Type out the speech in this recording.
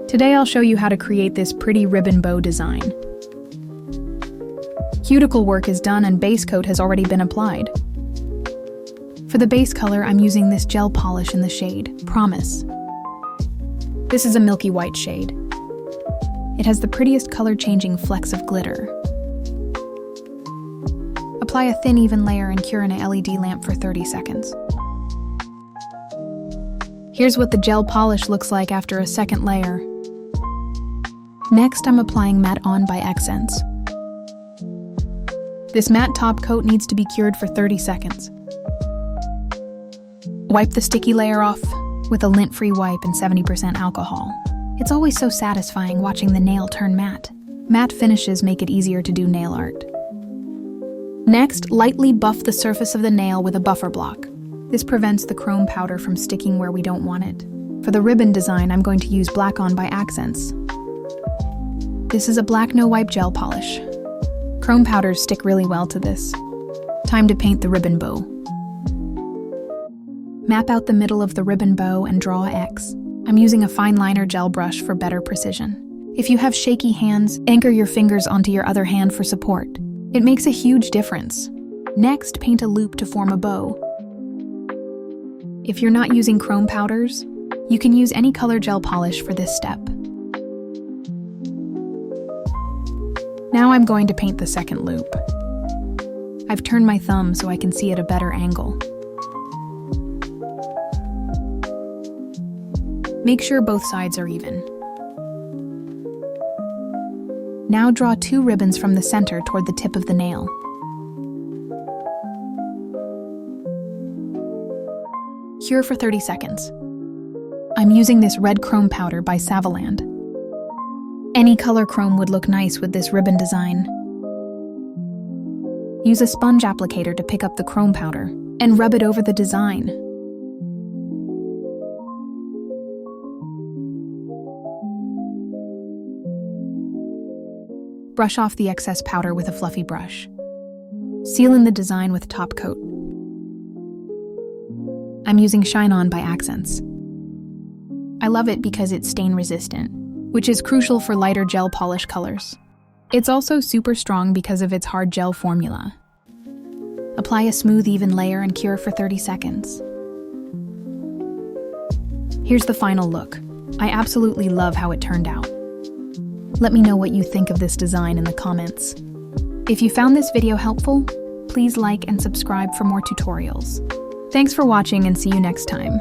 Today I'll show you how to create this pretty ribbon bow design. Cuticle work is done and base coat has already been applied. For the base color, I'm using this gel polish in the shade Promise. This is a milky white shade. It has the prettiest color-changing flecks of glitter. Apply a thin, even layer and cure in a LED lamp for 30 seconds. Here's what the gel polish looks like after a second layer. Next, I'm applying Matte On by Akzentz. This matte top coat needs to be cured for 30 seconds. Wipe the sticky layer off with a lint-free wipe and 70% alcohol. It's always so satisfying watching the nail turn matte. Matte finishes make it easier to do nail art. Next, lightly buff the surface of the nail with a buffer block. This prevents the chrome powder from sticking where we don't want it. For the ribbon design, I'm going to use Black On by Akzentz. This is a black no-wipe gel polish. Chrome powders stick really well to this. Time to paint the ribbon bow. Map out the middle of the ribbon bow and draw a X. I'm using a fine liner gel brush for better precision. If you have shaky hands, anchor your fingers onto your other hand for support. It makes a huge difference. Next, paint a loop to form a bow. If you're not using chrome powders, you can use any color gel polish for this step. Now I'm going to paint the second loop. I've turned my thumb so I can see at a better angle. Make sure both sides are even. Now draw 2 ribbons from the center toward the tip of the nail. Cure for 30 seconds. I'm using this red chrome powder by Savaland. Any color chrome would look nice with this ribbon design. Use a sponge applicator to pick up the chrome powder and rub it over the design. Brush off the excess powder with a fluffy brush. Seal in the design with top coat. I'm using Shine On by Akzentz. I love it because it's stain resistant, which is crucial for lighter gel polish colors. It's also super strong because of its hard gel formula. Apply a smooth, even layer and cure for 30 seconds. Here's the final look. I absolutely love how it turned out. Let me know what you think of this design in the comments. If you found this video helpful, please like and subscribe for more tutorials. Thanks for watching and see you next time.